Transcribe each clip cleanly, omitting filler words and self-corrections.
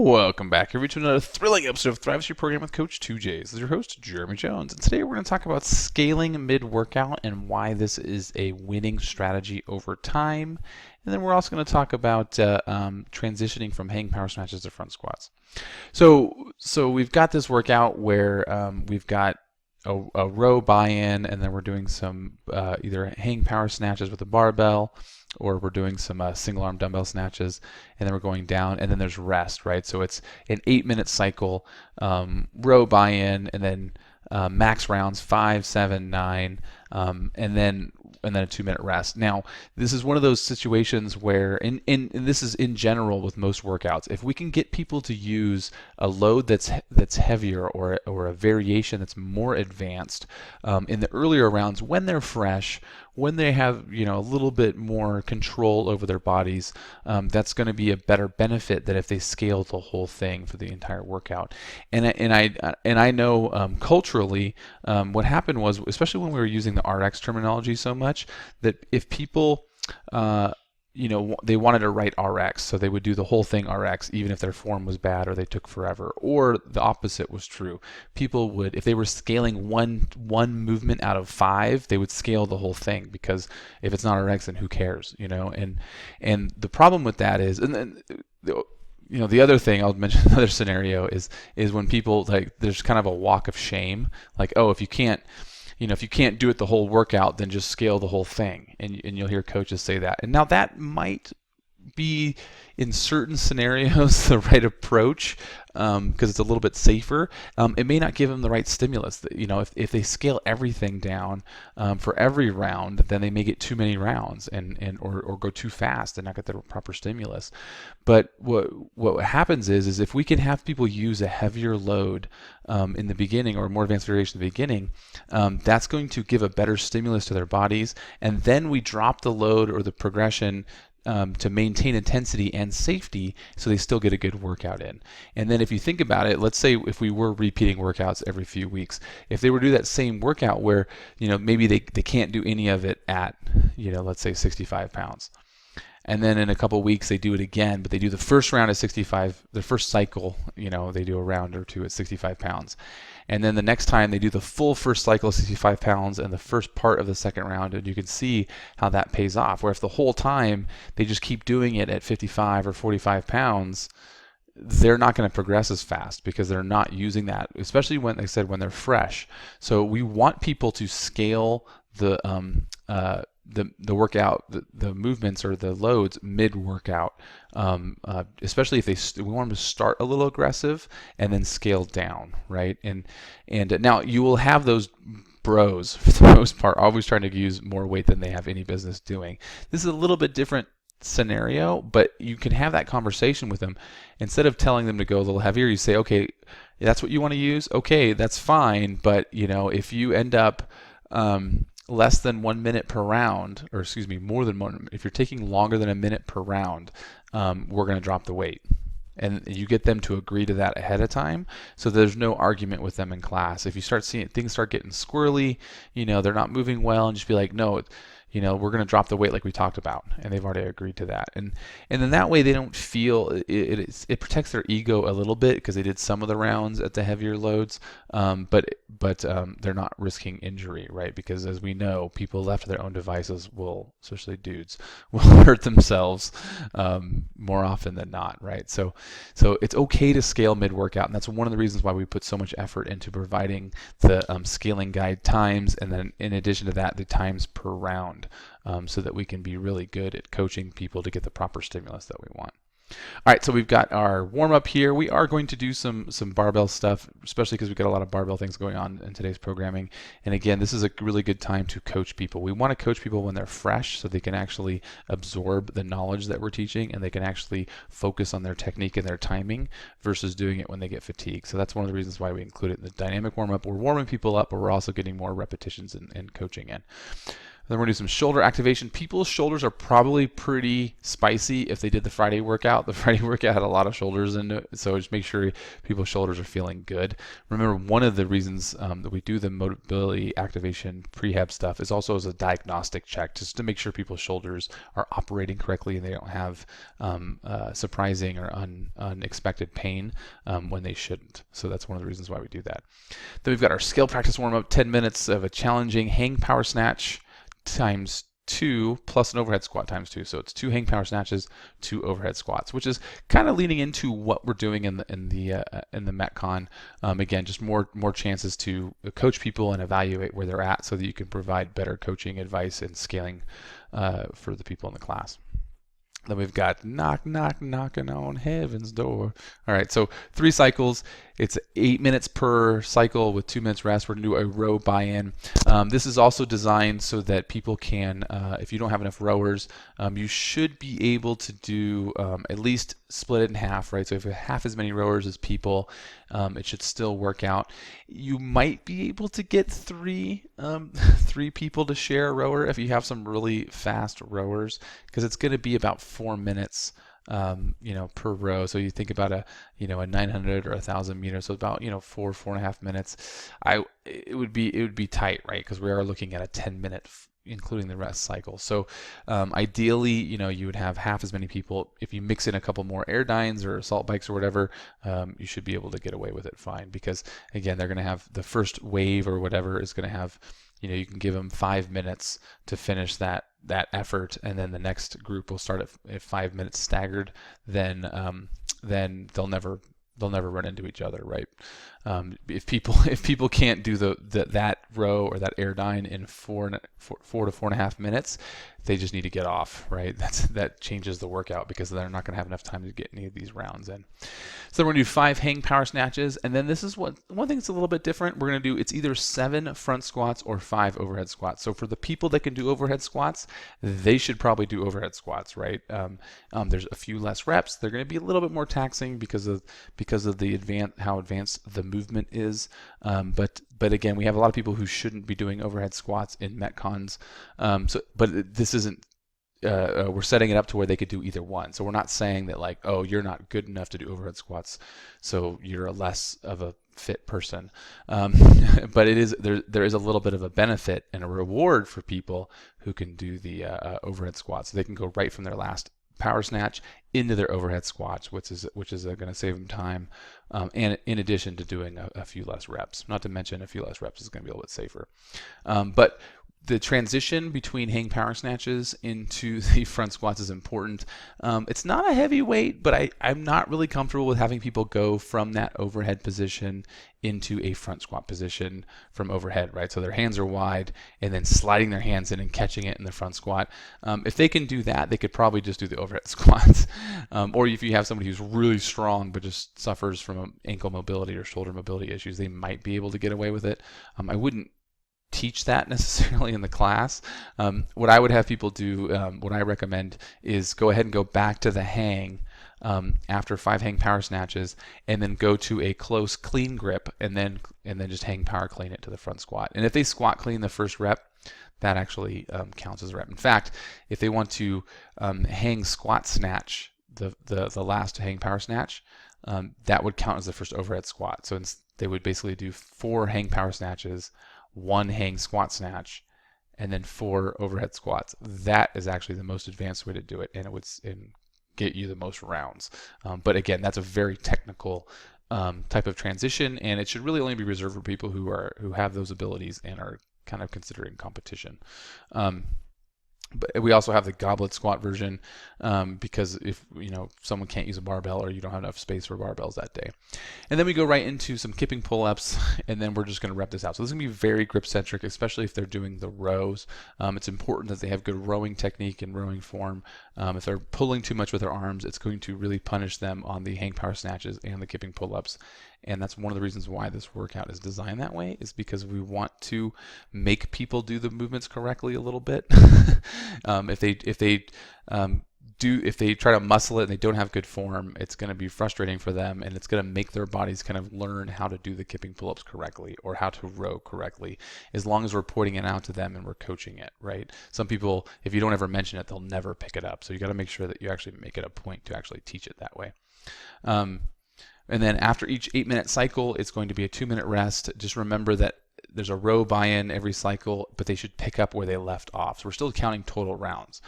Welcome back, everybody, to another thrilling episode of Thrive Your Program with Coach 2J. This is your host, Jeremy Jones, and today we're going to talk about scaling mid-workout and why this is a winning strategy over time. And then we're also going to talk about transitioning from hang power snatches to front squats. So we've got this workout where we've got a row buy-in, and then we're doing some either hang power snatches with a barbell, or we're doing some single arm dumbbell snatches, and then we're going down, and then there's rest, right? So it's an 8-minute cycle, row buy-in, and then max rounds 5, 7, 9, and then a 2-minute rest. Now, this is one of those situations where, and this is in general with most workouts, if we can get people to use a load that's heavier or a variation that's more advanced in the earlier rounds when they're fresh, when they have a little bit more control over their bodies, that's going to be a better benefit than if they scale the whole thing for the entire workout. And I know culturally, what happened was, especially when we were using the RX terminology so much, that if people they wanted to write RX, so they would do the whole thing RX even if their form was bad or they took forever. Or the opposite was true. People would, if they were scaling one movement out of 5, they would scale the whole thing, because if it's not RX, then who cares, And the problem with that is, and then the other thing I'll mention, another scenario is when people, like, there's kind of a walk of shame, like, oh, if you can't do it the whole workout, then just scale the whole thing. And you'll hear coaches say that. And now that might be, in certain scenarios, the right approach, because it's a little bit safer. It may not give them the right stimulus. If they scale everything down for every round, then they may get too many rounds or go too fast and not get the proper stimulus. But what happens is if we can have people use a heavier load in the beginning, or more advanced variation in the beginning, that's going to give a better stimulus to their bodies, and then we drop the load or the progression to maintain intensity and safety, so they still get a good workout in. And then if you think about it, let's say if we were repeating workouts every few weeks, if they were to do that same workout where maybe they can't do any of it at let's say 65 pounds, and then in a couple weeks they do it again, but they do the first round at 65, the first cycle, they do a round or two at 65 pounds. And then the next time they do the full first cycle of 65 pounds and the first part of the second round, and you can see how that pays off. Where if the whole time they just keep doing it at 55 or 45 pounds, they're not going to progress as fast, because they're not using that, especially when they're fresh. So we want people to scale the workout, the movements or the loads mid-workout, especially if we want them to start a little aggressive and then scale down, right? And now you will have those bros, for the most part, always trying to use more weight than they have any business doing. This is a little bit different scenario, but you can have that conversation with them. Instead of telling them to go a little heavier, you say, okay, that's what you want to use? Okay, that's fine, but if you end up less than 1 minute per round, or excuse me, more than 1 minute, if you're taking longer than a minute per round, we're going to drop the weight. And you get them to agree to that ahead of time, so there's no argument with them in class. If you start seeing things start getting squirrely, they're not moving well, and just be like, no, we're going to drop the weight like we talked about, and they've already agreed to that. And then that way they don't feel it protects their ego a little bit, because they did some of the rounds at the heavier loads, but they're not risking injury, right? Because as we know, people left to their own devices especially dudes, will hurt themselves more often than not, right? So it's okay to scale mid-workout, and that's one of the reasons why we put so much effort into providing the scaling guide times, and then in addition to that, the times per round. So that we can be really good at coaching people to get the proper stimulus that we want. All right, so we've got our warm-up here. We are going to do some barbell stuff, especially because we've got a lot of barbell things going on in today's programming. And again, this is a really good time to coach people. We want to coach people when they're fresh, so they can actually absorb the knowledge that we're teaching, and they can actually focus on their technique and their timing versus doing it when they get fatigued. So that's one of the reasons why we include it in the dynamic warm-up. We're warming people up, but we're also getting more repetitions and coaching in. Then we're going to do some shoulder activation. People's shoulders are probably pretty spicy if they did the Friday workout. The Friday workout had a lot of shoulders in it, so just make sure people's shoulders are feeling good. Remember, one of the reasons that we do the mobility activation prehab stuff is also as a diagnostic check, just to make sure people's shoulders are operating correctly and they don't have surprising or unexpected pain when they shouldn't. So that's one of the reasons why we do that. Then we've got our skill practice warm-up, 10 minutes of a challenging hang power snatch times 2 plus an overhead squat times 2. So it's 2 hang power snatches, 2 overhead squats, which is kind of leaning into what we're doing in the Metcon. Again, just more chances to coach people and evaluate where they're at so that you can provide better coaching advice and scaling for the people in the class. Then we've got knocking on heaven's door. All right, so 3 cycles. It's 8 minutes per cycle with 2 minutes rest. We're going to do a row buy-in. This is also designed so that people can, if you don't have enough rowers, you should be able to do at least split it in half, right? So if you have half as many rowers as people, it should still work out. You might be able to get three people to share a rower if you have some really fast rowers, because it's going to be about 4 minutes per row. So you think about a 900 or 1,000 meters, so about 4.5 minutes. It would be tight, right? Because we are looking at a 10-minute including the rest cycle. So ideally, you would have half as many people. If you mix in a couple more air dynes or assault bikes or whatever, you should be able to get away with it fine, because again, they're going to have the first wave or whatever is going to have, you can give them 5 minutes to finish that effort, and then the next group will start at 5 minutes staggered. Then they'll never run into each other, right? If people can't do that row or that air dyne in 4 to 4.5 minutes, they just need to get off, right? That changes the workout, because they're not going to have enough time to get any of these rounds in. So we're going to do 5 hang power snatches, and then this is one thing that's a little bit different. We're going to do, it's either 7 front squats or 5 overhead squats. So for the people that can do overhead squats, they should probably do overhead squats, right? There's a few less reps. They're going to be a little bit more taxing because of the how advanced the movement is. But again, we have a lot of people who shouldn't be doing overhead squats in Metcons. But this isn't. We're setting it up to where they could do either one. So we're not saying that like, oh, you're not good enough to do overhead squats, so you're a less of a fit person. But it is there is a little bit of a benefit and a reward for people who can do the overhead squats. So they can go right from their last power snatch into their overhead squats, which is going to save them time, and in addition to doing a few less reps. Not to mention, a few less reps is going to be a little bit safer. But the transition between hang power snatches into the front squats is important. It's not a heavy weight, but I'm not really comfortable with having people go from that overhead position into a front squat position from overhead, right? So their hands are wide and then sliding their hands in and catching it in the front squat. If they can do that, they could probably just do the overhead squats. Or if you have somebody who's really strong but just suffers from ankle mobility or shoulder mobility issues, they might be able to get away with it. I wouldn't teach that necessarily in the class. What I would have people do, what I recommend, is go ahead and go back to the hang after 5 hang power snatches, and then go to a close clean grip, and then just hang power clean it to the front squat. And if they squat clean the first rep, that actually counts as a rep. In fact, if they want to hang squat snatch the last hang power snatch, that would count as the first overhead squat. So they would basically do 4 hang power snatches, 1 hang squat snatch, and then 4 overhead squats. That is actually the most advanced way to do it, and it would get you the most rounds. But again, that's a very technical type of transition, and it should really only be reserved for people who have those abilities and are kind of considering competition. But we also have the goblet squat version, because if someone can't use a barbell, or you don't have enough space for barbells that day. And then we go right into some kipping pull-ups, and then we're just going to rep this out. So this is going to be very grip-centric, especially if they're doing the rows. It's important that they have good rowing technique and rowing form. If they're pulling too much with their arms, it's going to really punish them on the hang power snatches and the kipping pull-ups. And that's one of the reasons why this workout is designed that way, is because we want to make people do the movements correctly a little bit. If they if they try to muscle it and they don't have good form, it's going to be frustrating for them, and it's going to make their bodies kind of learn how to do the kipping pull-ups correctly or how to row correctly, as long as we're pointing it out to them and we're coaching it, right? Some people, if you don't ever mention it, they'll never pick it up. So you got to make sure that you actually make it a point to actually teach it that way. And then after each 8-minute cycle, it's going to be a 2-minute rest. Just remember that there's a row buy-in every cycle, but they should pick up where they left off. So we're still counting total rounds,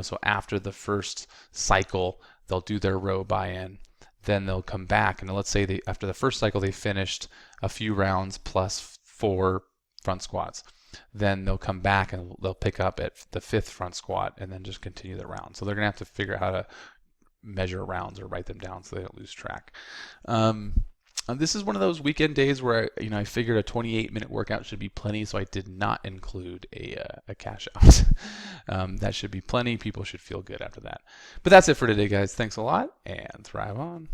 so after the first cycle, they'll do their row buy-in, then they'll come back, and let's say after the first cycle they finished a few rounds plus 4 front squats. Then they'll come back and they'll pick up at the 5th front squat and then just continue the round. So they're gonna have to figure out how to measure rounds or write them down so they don't lose track. This is one of those weekend days where I figured a 28-minute workout should be plenty, so I did not include a cash out. That should be plenty. People should feel good after that. But that's it for today, guys. Thanks a lot, and thrive on.